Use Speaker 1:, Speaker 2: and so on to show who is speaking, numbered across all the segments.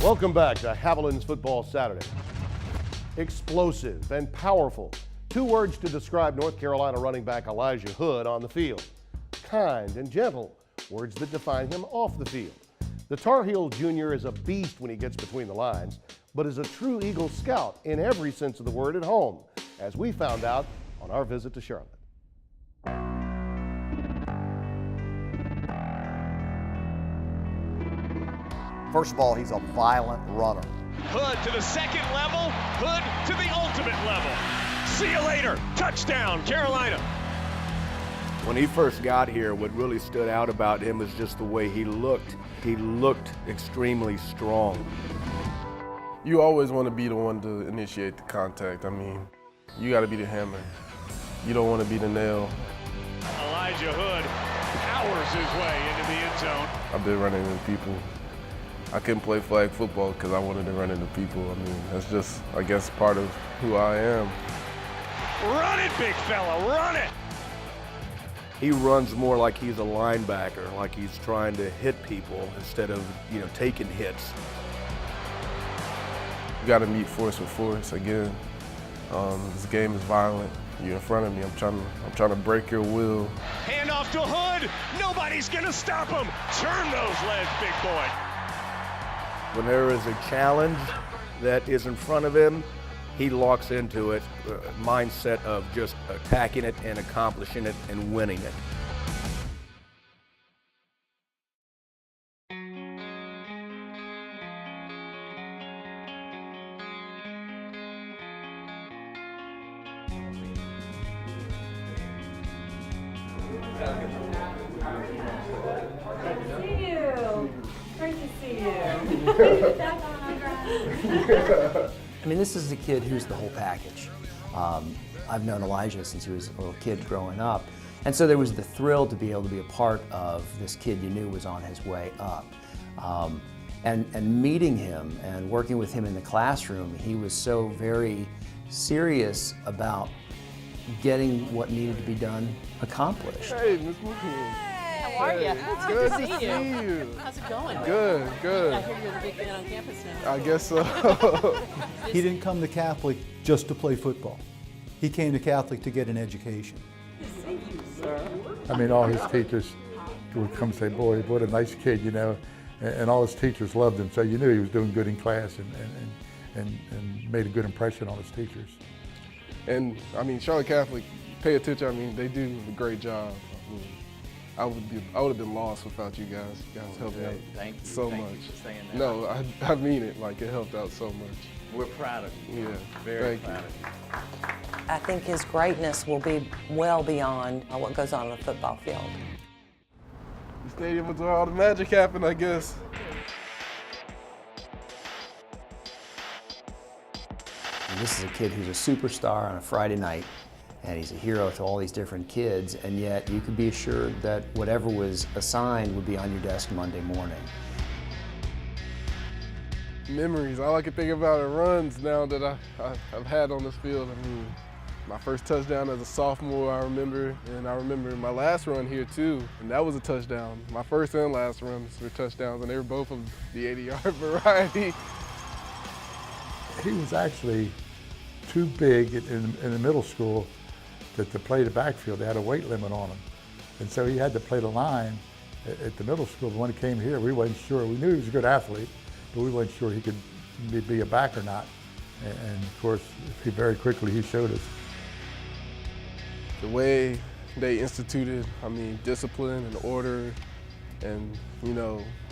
Speaker 1: Welcome back to Haviland's Football Saturday. Explosive and powerful. 2 words to describe North Carolina running back Elijah Hood on the field. Kind and gentle, words that define him off the field. The Tar Heel Jr. is a beast when he gets between the lines, but is a true Eagle Scout in every sense of the word at home, as we found out on our visit to Charlotte.
Speaker 2: First of all, he's a violent runner.
Speaker 3: Hood to the second level, Hood to the ultimate level. See you later. Touchdown, Carolina.
Speaker 4: When he first got here, what really stood out about him was just the way he looked. He looked extremely strong.
Speaker 5: You always want to be the one to initiate the contact. I mean, you got to be the hammer. You don't want to be the nail.
Speaker 3: Elijah Hood powers his way into the end zone.
Speaker 5: I've been running into people. I couldn't play flag football because I wanted to run into people. I mean, that's just, I guess, part of who I am.
Speaker 3: Run it, big fella, run it!
Speaker 4: He runs more like he's a linebacker, like he's trying to hit people instead of, taking hits.
Speaker 5: You got to meet force with force again. This game is violent. You're in front of me. I'm trying to break your will.
Speaker 3: Hand off to Hood. Nobody's gonna stop him. Turn those legs, big boy.
Speaker 4: When there is a challenge that is in front of him, he locks into it, mindset of just attacking it and accomplishing it and winning it.
Speaker 6: I mean, this is a kid who's the whole package. I've known Elijah since he was a little kid growing up. And so there was the thrill to be able to be a part of this kid you knew was on his way up. And meeting him and working with him in the classroom, he was so very serious about getting what needed to be done accomplished.
Speaker 5: Hey, Miss McKeon.
Speaker 7: How are you? It's
Speaker 5: Good
Speaker 7: to
Speaker 5: to
Speaker 7: see
Speaker 5: see you.
Speaker 7: How's it going?
Speaker 5: Good, good.
Speaker 7: I hear you're the big man on campus now.
Speaker 5: I guess so.
Speaker 8: He didn't come to Catholic just to play football. He came to Catholic to get an education.
Speaker 9: I mean, all his teachers would come and say, boy, what a nice kid, and all his teachers loved him, so you knew he was doing good in class and made a good impression on his teachers.
Speaker 5: And, I mean, Charlotte Catholic, pay attention, I mean, they do a great job. I would have been lost without you guys. You guys helped me out so much.
Speaker 10: Thank you for saying that.
Speaker 5: No, I mean it, like it helped out so much.
Speaker 10: We're proud of you.
Speaker 5: Yeah,
Speaker 10: Very
Speaker 5: thank
Speaker 10: proud
Speaker 5: you.
Speaker 10: of you.
Speaker 11: I think his greatness will be well beyond what goes on the football field.
Speaker 5: The stadium is where all the magic happened, I guess.
Speaker 6: And this is a kid who's a superstar on a Friday night, and he's a hero to all these different kids, and yet you could be assured that whatever was assigned would be on your desk Monday morning.
Speaker 5: Memories, all I can think about are runs now that I've had on this field. I mean, my first touchdown as a sophomore, I remember, and I remember my last run here too, and that was a touchdown. My first and last runs were touchdowns, and they were both of the 80-yard variety.
Speaker 9: He was actually too big in the middle school to play the backfield. They had a weight limit on him. And so he had to play the line at the middle school. When he came here, we wasn't sure. We knew he was a good athlete, but we wasn't sure he could be a back or not. And of course, very quickly he showed us.
Speaker 5: The way they instituted, I mean, discipline and order and,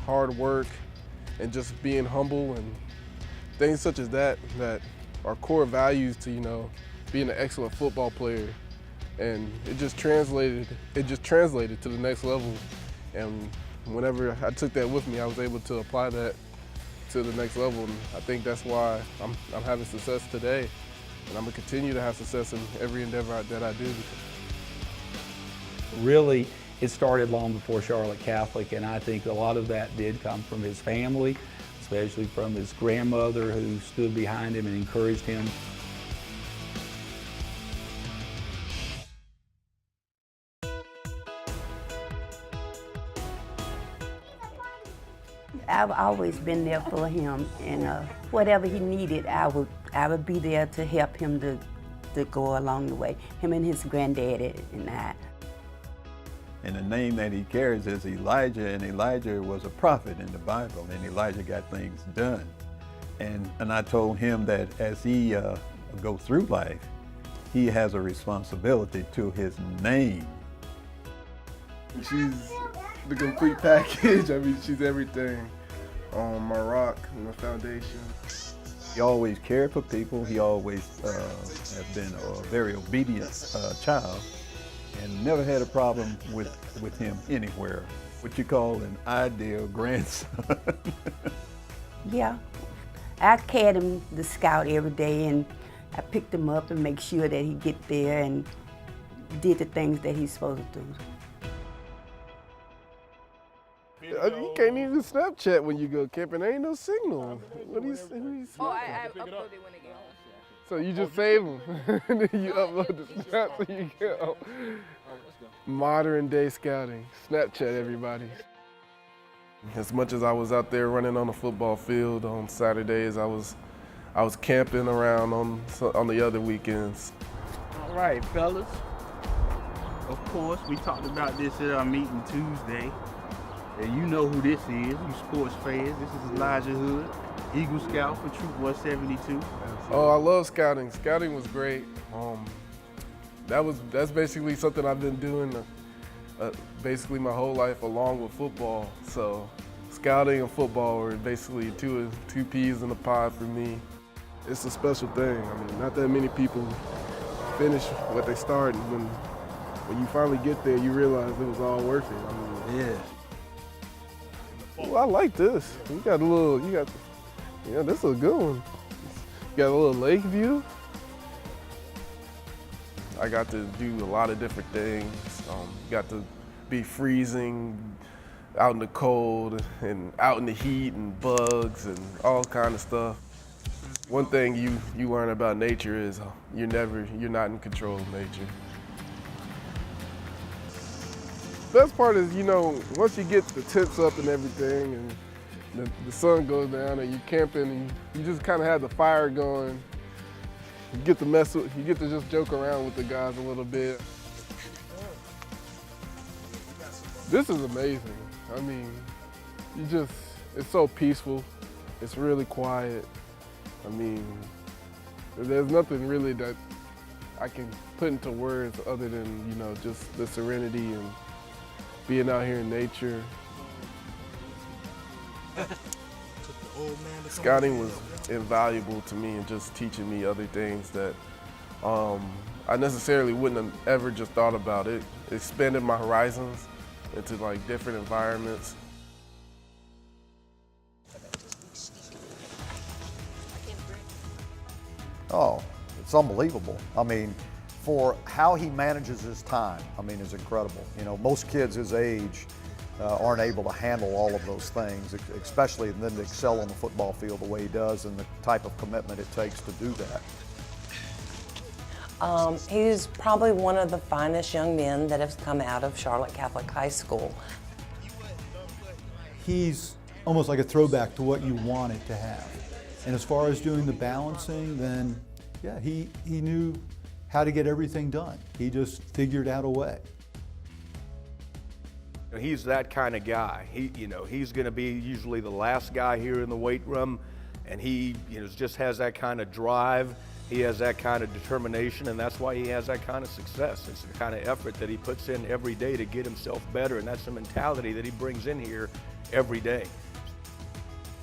Speaker 5: hard work and just being humble and things such as that are core values to, being an excellent football player. And it just translated to the next level. And whenever I took that with me, I was able to apply that to the next level. And I think that's why I'm having success today. And I'm gonna continue to have success in every endeavor that I do.
Speaker 12: Really, it started long before Charlotte Catholic, and I think a lot of that did come from his family, especially from his grandmother who stood behind him and encouraged him.
Speaker 13: I've always been there for him, and whatever he needed, I would be there to help him to go along the way, him and his granddaddy and I.
Speaker 14: And the name that he carries is Elijah, and Elijah was a prophet in the Bible, and Elijah got things done. And I told him that as he go through life, he has a responsibility to his name.
Speaker 5: She's the complete package. I mean, she's everything. My rock and the foundation.
Speaker 14: He always cared for people. He always has been a very obedient child, and never had a problem with him anywhere. What you call an ideal grandson.
Speaker 13: Yeah, I carried him to scout every day, and I picked him up and make sure that he get there and did the things that he's supposed to do.
Speaker 5: You can't even Snapchat when you go camping. There ain't no signal. What do you say?
Speaker 7: Oh, I upload it when I get home.
Speaker 5: So you just save them, and then you upload the snap so you go. Modern day scouting. Snapchat everybody. As much as I was out there running on the football field on Saturdays, I was camping around on the other weekends.
Speaker 10: All right, fellas. Of course, we talked about this at our meeting Tuesday. And you know who this is, you sports fans. This is Elijah Hood, Eagle Scout for Troop 172.
Speaker 5: Oh, I love scouting. Scouting was great. That's basically something I've been doing basically my whole life along with football. So scouting and football were basically two peas in a pod for me. It's a special thing. I mean, not that many people finish what they started. When you finally get there, you realize it was all worth it. I mean,
Speaker 10: yeah.
Speaker 5: Well, I like this. Yeah, this is a good one. You got a little lake view. I got to do a lot of different things. Got to be freezing, out in the cold, and out in the heat, and bugs, and all kind of stuff. One thing you learn about nature is you're not in control of nature. Best part is, once you get the tents up and everything, and the sun goes down, and you're camping, and you just kind of have the fire going. You get to just joke around with the guys a little bit. This is amazing. I mean, it's so peaceful. It's really quiet. I mean, there's nothing really that I can put into words other than, just the serenity and being out here in nature. Scouting was invaluable to me and just teaching me other things that I necessarily wouldn't have ever just thought about. It expanded my horizons into like different environments.
Speaker 2: Oh, it's unbelievable. I mean, for how he manages his time, is incredible. Most kids his age aren't able to handle all of those things, especially then to excel on the football field the way he does and the type of commitment it takes to do that.
Speaker 11: He's probably one of the finest young men that has come out of Charlotte Catholic High School.
Speaker 8: He's almost like a throwback to what you wanted to have. And as far as doing the balancing, then yeah, he knew how to get everything done. He just figured out a way.
Speaker 4: He's that kind of guy. He's going to be usually the last guy here in the weight room, and he just has that kind of drive. He has that kind of determination, and that's why he has that kind of success. It's the kind of effort that he puts in every day to get himself better, and that's the mentality that he brings in here every day.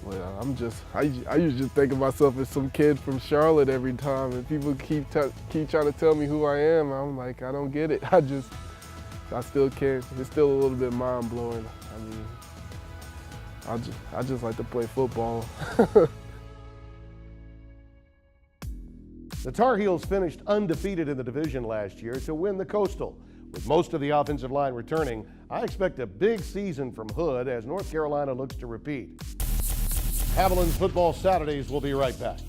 Speaker 5: Well, I usually just think of myself as some kid from Charlotte every time, and people keep trying to tell me who I am. I'm like, I don't get it. I still can't. It's still a little bit mind-blowing. I just like to play football.
Speaker 1: The Tar Heels finished undefeated in the division last year to win the Coastal. With most of the offensive line returning, I expect a big season from Hood as North Carolina looks to repeat. Haviland's Football Saturdays will be right back.